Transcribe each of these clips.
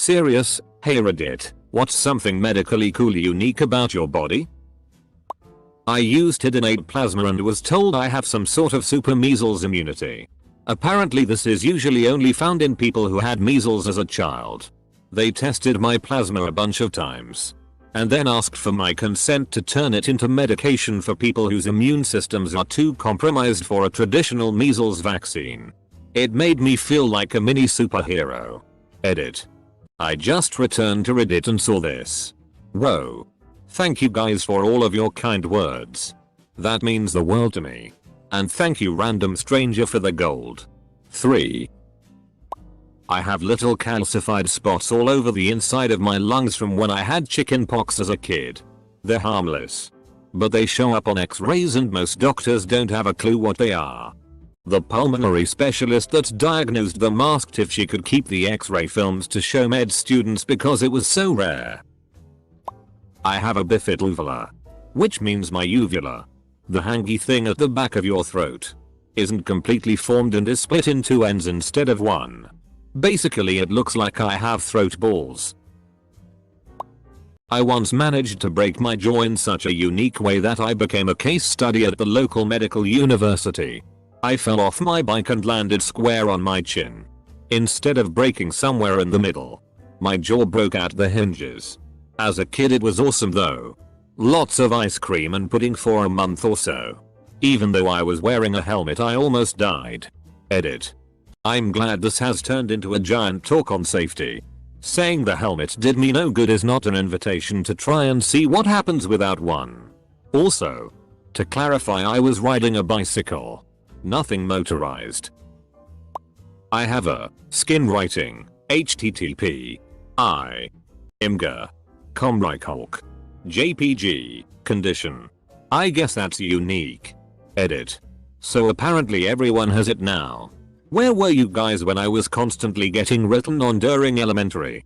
serious? Hey Reddit, what's something medically cool unique about your body? I used to donate plasma and was told I have some sort of super measles immunity. Apparently this is usually only found in people who had measles as a child. They tested my plasma a bunch of times and then asked for my consent to turn it into medication for people whose immune systems are too compromised for a traditional measles vaccine. It made me feel like a mini superhero. Edit. I just returned to Reddit and saw this. Whoa. Thank you guys for all of your kind words. That means the world to me. And thank you random stranger for the gold. 3. I have little calcified spots all over the inside of my lungs from when I had chickenpox as a kid. They're harmless, but they show up on x-rays and most doctors don't have a clue what they are. The pulmonary specialist that diagnosed them asked if she could keep the x-ray films to show med students because it was so rare. I have a bifid uvula, which means my uvula, the hangy thing at the back of your throat, isn't completely formed and is split in 2 ends instead of 1. Basically it looks like I have throat balls. I once managed to break my jaw in such a unique way that I became a case study at the local medical university. I fell off my bike and landed square on my chin. Instead of breaking somewhere in the middle, my jaw broke at the hinges. As a kid it was awesome though. Lots of ice cream and pudding for a month or so. Even though I was wearing a helmet I almost died. Edit. I'm glad this has turned into a giant talk on safety. Saying the helmet did me no good is not an invitation to try and see what happens without one. Also, to clarify, I was riding a bicycle. Nothing motorized. I have a skin writing http imgur comricolc jpg condition. I guess that's unique. Edit. So apparently everyone has it now. Where were you guys when I was constantly getting written on during elementary?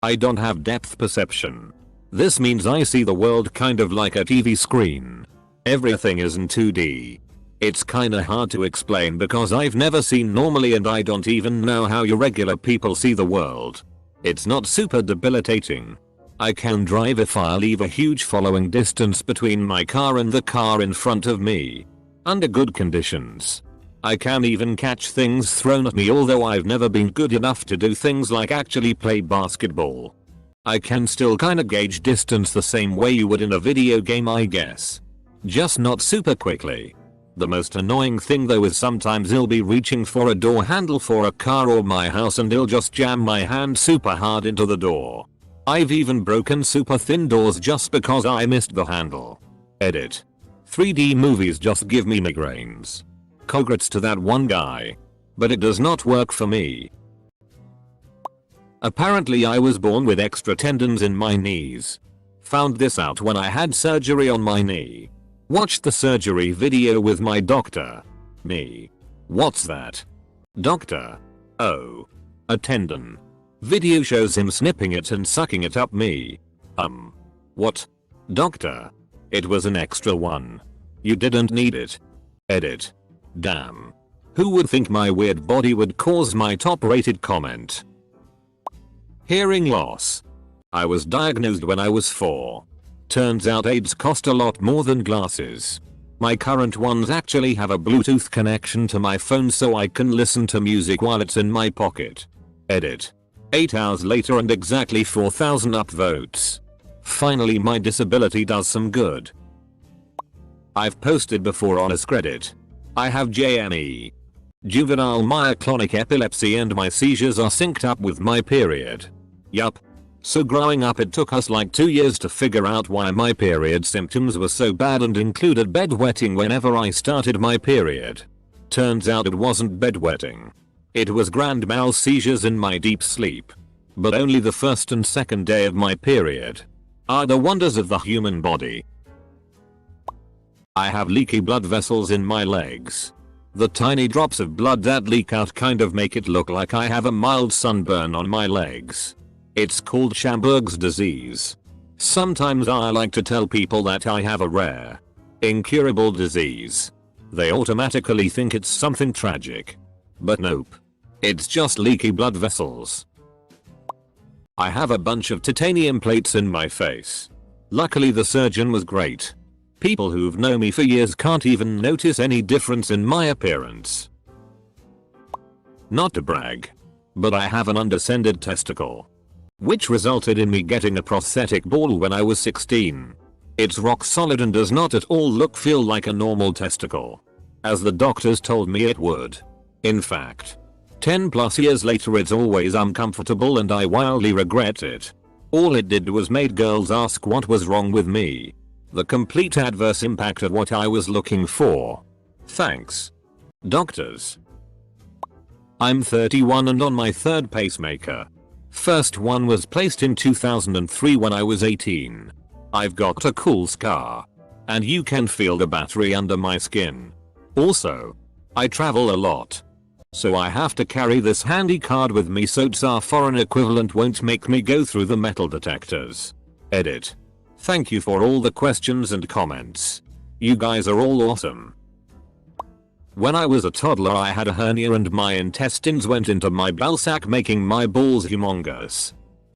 I don't have depth perception. This means I see the world kind of like a TV screen. Everything is in 2D. It's kinda hard to explain because I've never seen normally and I don't even know how you regular people see the world. It's not super debilitating. I can drive if I leave a huge following distance between my car and the car in front of me. Under good conditions. I can even catch things thrown at me, although I've never been good enough to do things like actually play basketball. I can still kinda gauge distance the same way you would in a video game I guess. Just not super quickly. The most annoying thing though is sometimes I'll be reaching for a door handle for a car or my house and I'll just jam my hand super hard into the door. I've even broken super thin doors just because I missed the handle. Edit. 3D movies just give me migraines. Congrats to that one guy. But it does not work for me. Apparently I was born with extra tendons in my knees. Found this out when I had surgery on my knee. Watched the surgery video with my doctor. Me. What's that? Doctor. Oh. A tendon. Video shows him snipping it and sucking it up me. What? Doctor. It was an extra one. You didn't need it. Edit. Damn. Who would think my weird body would cause my top rated comment? Hearing loss. I was diagnosed when I was 4. Turns out aids cost a lot more than glasses. My current ones actually have a Bluetooth connection to my phone so I can listen to music while it's in my pocket. Edit. 8 hours later and exactly 4,000 upvotes. Finally my disability does some good. I've posted before on AskReddit. I have JME. Juvenile myoclonic epilepsy and my seizures are synced up with my period. Yup. So growing up it took us like 2 years to figure out why my period symptoms were so bad and included bedwetting whenever I started my period. Turns out it wasn't bedwetting. It was grand mal seizures in my deep sleep. But only the first and second day of my period. Are the wonders of the human body. I have leaky blood vessels in my legs. The tiny drops of blood that leak out kind of make it look like I have a mild sunburn on my legs. It's called Schamberg's disease. Sometimes I like to tell people that I have a rare, incurable disease. They automatically think it's something tragic. But nope. It's just leaky blood vessels. I have a bunch of titanium plates in my face. Luckily the surgeon was great. People who've known me for years can't even notice any difference in my appearance. Not to brag, but I have an undescended testicle, which resulted in me getting a prosthetic ball when I was 16. It's rock solid and does not at all feel like a normal testicle, as the doctors told me it would. In fact, 10 plus years later it's always uncomfortable and I wildly regret it. All it did was made girls ask what was wrong with me. The complete adverse impact of what I was looking for. Thanks, doctors. I'm 31 and on my third pacemaker. First one was placed in 2003 when I was 18. I've got a cool scar, and you can feel the battery under my skin. Also, I travel a lot, so I have to carry this handy card with me so our foreign equivalent won't make me go through the metal detectors. Edit. Thank you for all the questions and comments. You guys are all awesome. When I was a toddler I had a hernia and my intestines went into my ballsack making my balls humongous.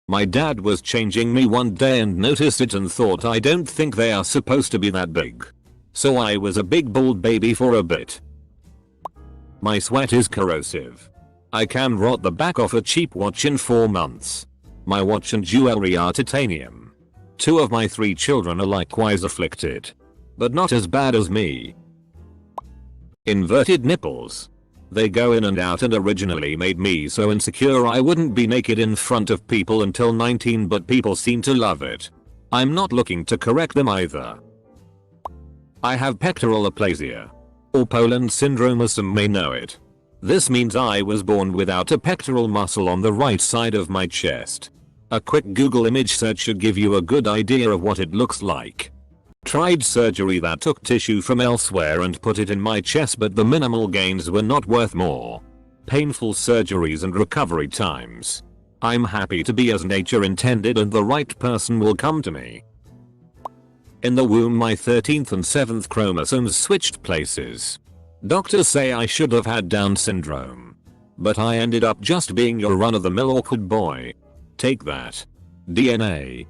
My dad was changing me one day and noticed it and thought I don't think they are supposed to be that big. So I was a big bald baby for a bit. My sweat is corrosive. I can rot the back off a cheap watch in 4 months. My watch and jewelry are titanium. 2 of my 3 children are likewise afflicted, but not as bad as me. Inverted nipples. They go in and out and originally made me so insecure I wouldn't be naked in front of people until 19, but people seem to love it. I'm not looking to correct them either. I have pectoral aplasia, or Poland syndrome as some may know it. This means I was born without a pectoral muscle on the right side of my chest. A quick Google image search should give you a good idea of what it looks like. Tried surgery that took tissue from elsewhere and put it in my chest, but the minimal gains were not worth more painful surgeries and recovery times. I'm happy to be as nature intended and the right person will come to me. In the womb my 13th and 7th chromosomes switched places. Doctors say I should have had Down syndrome, but I ended up just being your run-of-the-mill awkward boy. Take that, DNA.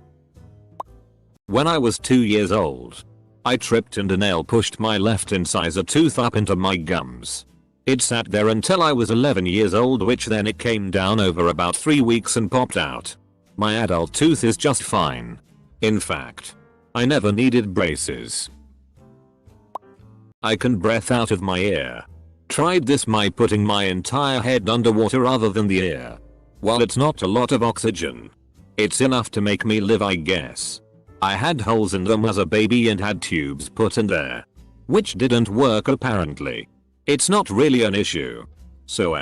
When I was 2 years old, I tripped and a nail pushed my left incisor tooth up into my gums. It sat there until I was 11 years old, which then it came down over about 3 weeks and popped out. My adult tooth is just fine. In fact, I never needed braces. I can breathe out of my ear. Tried this by putting my entire head underwater other than the ear. While it's not a lot of oxygen, it's enough to make me live, I guess. I had holes in them as a baby and had tubes put in there, which didn't work apparently. It's not really an issue. So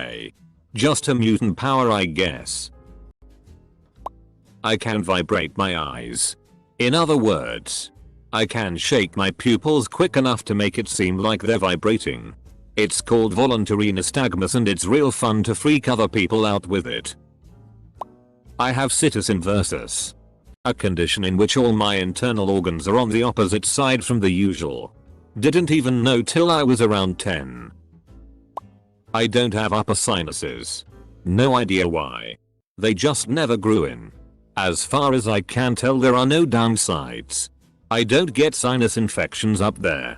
just a mutant power, I guess. I can vibrate my eyes. In other words, I can shake my pupils quick enough to make it seem like they're vibrating. It's called voluntary nystagmus and it's real fun to freak other people out with it. I have situs inversus, a condition in which all my internal organs are on the opposite side from the usual. Didn't even know till I was around 10. I don't have upper sinuses. No idea why. They just never grew in. As far as I can tell there are no downsides. I don't get sinus infections up there.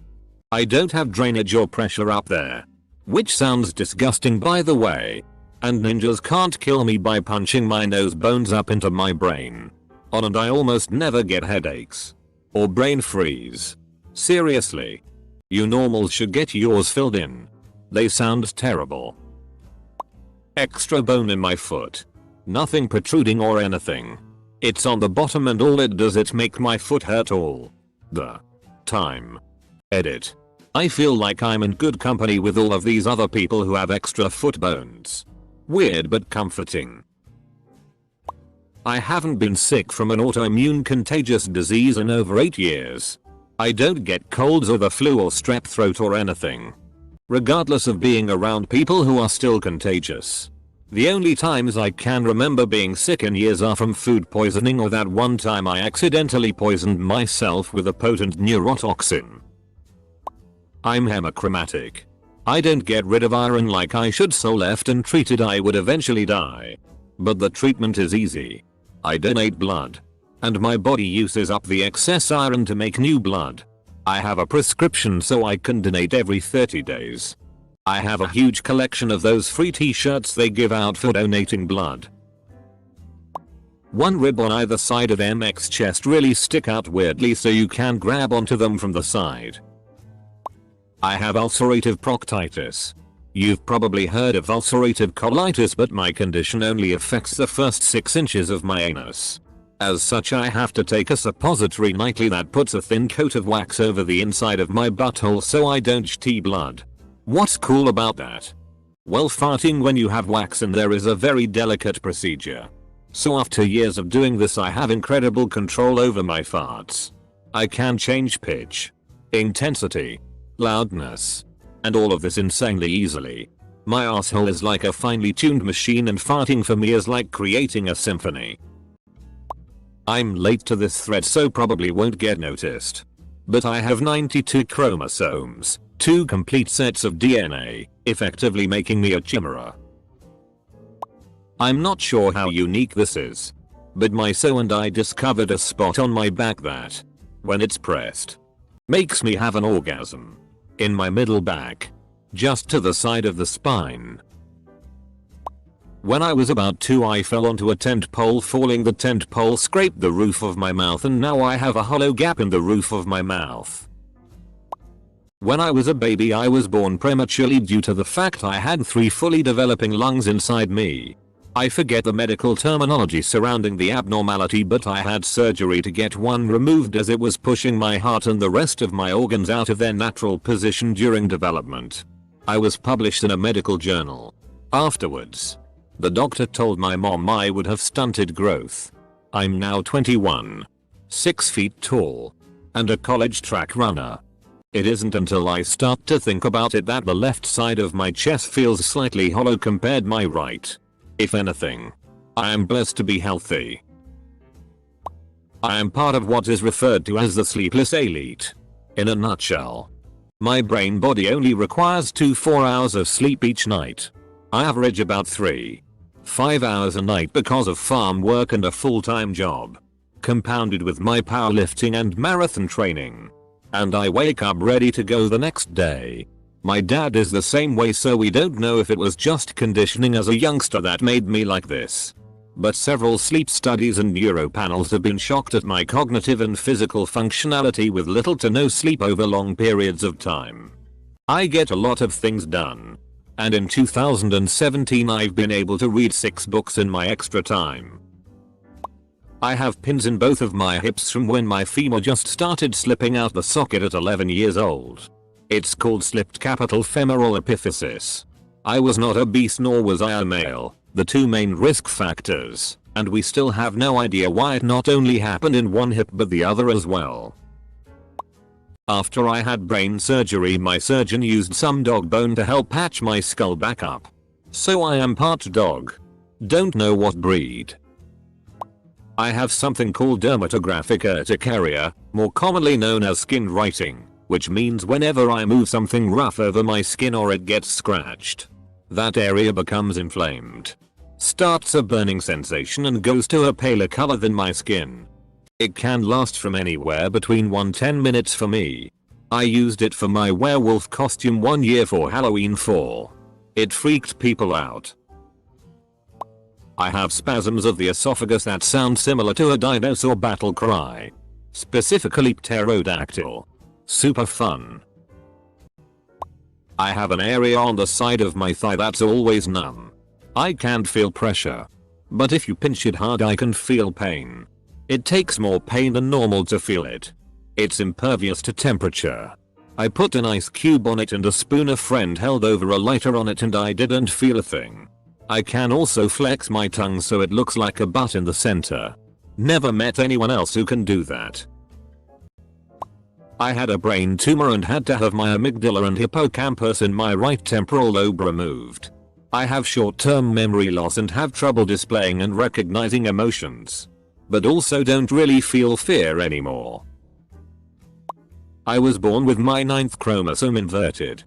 I don't have drainage or pressure up there. Which sounds disgusting by the way. And ninjas can't kill me by punching my nose bones up into my brain. And I almost never get headaches or brain freeze. Seriously. You normals should get yours filled in. They sound terrible. Extra bone in my foot. Nothing protruding or anything. It's on the bottom and all it does is make my foot hurt all the time. Edit. I feel like I'm in good company with all of these other people who have extra foot bones. Weird but comforting. I haven't been sick from an autoimmune contagious disease in over 8 years. I don't get colds or the flu or strep throat or anything. Regardless of being around people who are still contagious. The only times I can remember being sick in years are from food poisoning or that one time I accidentally poisoned myself with a potent neurotoxin. I'm hemachromatic. I don't get rid of iron like I should, so left untreated I would eventually die. But the treatment is easy. I donate blood. And my body uses up the excess iron to make new blood. I have a prescription so I can donate every 30 days. I have a huge collection of those free t-shirts they give out for donating blood. One rib on either side of MX chest really stick out weirdly so you can grab onto them from the side. I have ulcerative proctitis. You've probably heard of ulcerative colitis, but my condition only affects the first 6 inches of my anus. As such, I have to take a suppository nightly that puts a thin coat of wax over the inside of my butthole so I don't shit blood. What's cool about that? Well, farting when you have wax in there is a very delicate procedure. So after years of doing this, I have incredible control over my farts. I can change pitch, intensity, loudness, and all of this insanely easily. My asshole is like a finely tuned machine, and farting for me is like creating a symphony. I'm late to this thread so probably won't get noticed. But I have 92 chromosomes, 2 complete sets of DNA, effectively making me a chimera. I'm not sure how unique this is, but my sew and I discovered a spot on my back that, when it's pressed, makes me have an orgasm. In my middle back, just to the side of the spine. When I was about 2, I fell onto a tent pole. Falling, the tent pole scraped the roof of my mouth, and now I have a hollow gap in the roof of my mouth. When I was a baby, I was born prematurely due to the fact I had 3 fully developing lungs inside me. I forget the medical terminology surrounding the abnormality, but I had surgery to get one removed as it was pushing my heart and the rest of my organs out of their natural position during development. I was published in a medical journal. Afterwards, the doctor told my mom I would have stunted growth. I'm now 21, 6 feet tall, and a college track runner. It isn't until I start to think about it that the left side of my chest feels slightly hollow compared to my right. If anything, I am blessed to be healthy. I am part of what is referred to as the sleepless elite. In a nutshell, my brain body only requires 2-4 hours of sleep each night. I average about 3-5 hours a night because of farm work and a full-time job, compounded with my powerlifting and marathon training. And I wake up ready to go the next day. My dad is the same way, so we don't know if it was just conditioning as a youngster that made me like this. But several sleep studies and neuro panels have been shocked at my cognitive and physical functionality with little to no sleep over long periods of time. I get a lot of things done. And in 2017 I've been able to read 6 books in my extra time. I have pins in both of my hips from when my femur just started slipping out the socket at 11 years old. It's called slipped capital femoral epiphysis. I was not obese nor was I a male, the 2 main risk factors, and we still have no idea why it not only happened in one hip but the other as well. After I had brain surgery, my surgeon used some dog bone to help patch my skull back up. So I am part dog. Don't know what breed. I have something called dermatographic urticaria, more commonly known as skin writing, which means whenever I move something rough over my skin or it gets scratched, that area becomes inflamed, starts a burning sensation, and goes to a paler color than my skin. It can last from anywhere between 1-10 minutes for me. I used it for my werewolf costume one year for Halloween fall. It freaked people out. I have spasms of the esophagus that sound similar to a dinosaur battle cry. Specifically pterodactyl. Super fun. I have an area on the side of my thigh that's always numb. I can't feel pressure, but if you pinch it hard I can feel pain. It takes more pain than normal to feel it. It's impervious to temperature. I put an ice cube on it and a spoon a friend held over a lighter on it and I didn't feel a thing. I can also flex my tongue so it looks like a butt in the center. Never met anyone else who can do that. I had a brain tumor and had to have my amygdala and hippocampus in my right temporal lobe removed. I have short-term memory loss and have trouble displaying and recognizing emotions, but also don't really feel fear anymore. I was born with my 9th chromosome inverted.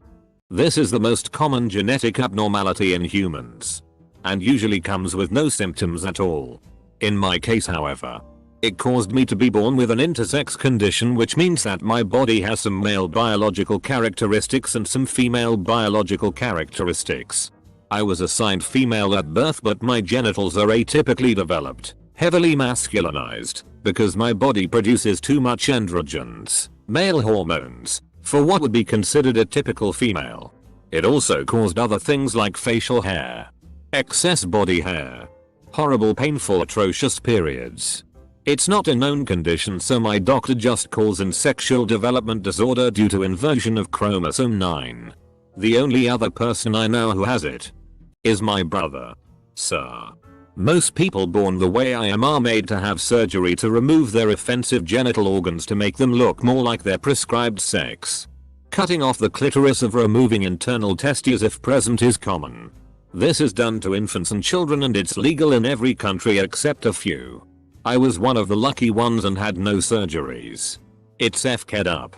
This is the most common genetic abnormality in humans, and usually comes with no symptoms at all. In my case however, it caused me to be born with an intersex condition, which means that my body has some male biological characteristics and some female biological characteristics. I was assigned female at birth, but my genitals are atypically developed, heavily masculinized, because my body produces too much androgens, male hormones, for what would be considered a typical female. It also caused other things like facial hair, excess body hair, horrible, painful, atrocious periods. It's not a known condition, so my doctor just calls it sexual development disorder due to inversion of chromosome 9. The only other person I know who has it is my brother. Sir. Most people born the way I am are made to have surgery to remove their offensive genital organs to make them look more like their prescribed sex. Cutting off the clitoris or removing internal testes if present is common. This is done to infants and children, and it's legal in every country except a few. I was one of the lucky ones and had no surgeries. It's f***ed up.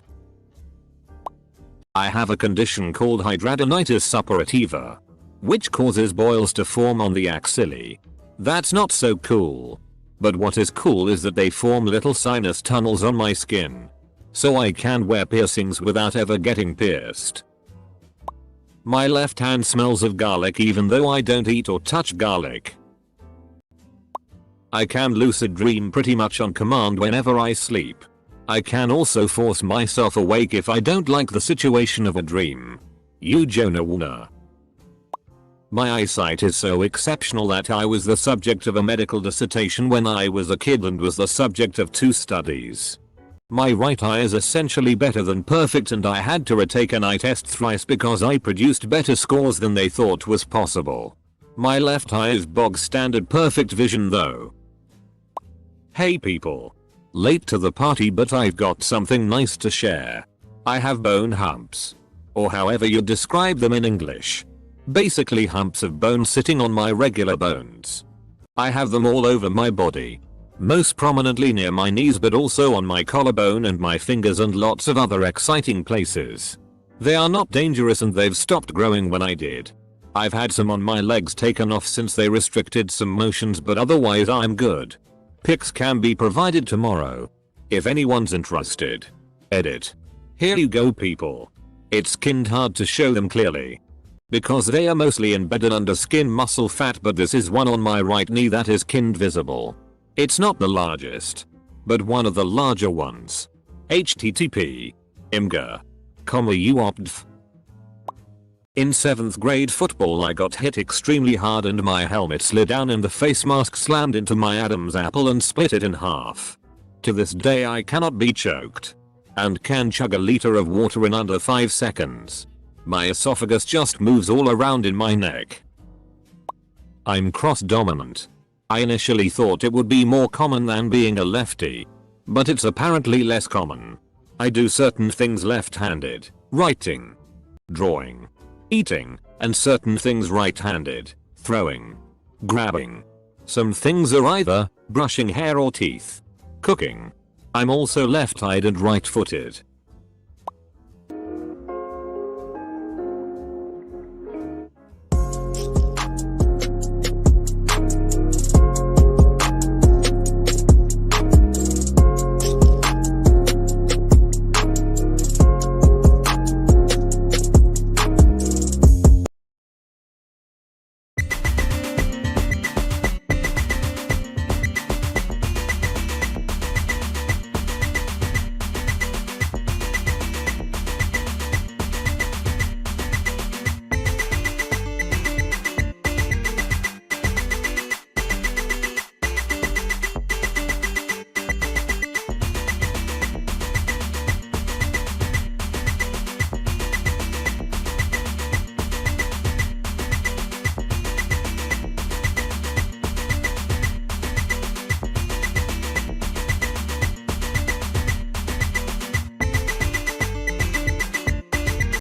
I have a condition called hidradenitis suppurativa, which causes boils to form on the axillae. That's not so cool. But what is cool is that they form little sinus tunnels on my skin, so I can wear piercings without ever getting pierced. My left hand smells of garlic even though I don't eat or touch garlic. I can lucid dream pretty much on command whenever I sleep. I can also force myself awake if I don't like the situation of a dream. You Jonah Wuna. My eyesight is so exceptional that I was the subject of a medical dissertation when I was a kid and was the subject of 2 studies. My right eye is essentially better than perfect, and I had to retake an eye test thrice because I produced better scores than they thought was possible. My left eye is bog standard perfect vision though. Hey people. Late to the party, but I've got something nice to share. I have bone humps, or however you describe them in English. Basically humps of bone sitting on my regular bones. I have them all over my body. Most prominently near my knees, but also on my collarbone and my fingers and lots of other exciting places. They are not dangerous and they've stopped growing when I did. I've had some on my legs taken off since they restricted some motions, but otherwise I'm good. Pics can be provided tomorrow, if anyone's interested. Edit. Here you go people. It's kinda hard to show them clearly, because they are mostly embedded under skin muscle fat, but this is one on my right knee that is kind visible. It's not the largest, but one of the larger ones. http imgur, uopdf. In 7th grade football I got hit extremely hard and my helmet slid down and the face mask slammed into my Adam's apple and split it in half. To this day I cannot be choked, and can chug a liter of water in under 5 seconds. My esophagus just moves all around in my neck. I'm cross-dominant. I initially thought it would be more common than being a lefty, but it's apparently less common. I do certain things left-handed, writing, drawing, eating, and certain things right-handed, throwing, grabbing. Some things are either brushing hair or teeth, cooking. I'm also left-eyed and right-footed.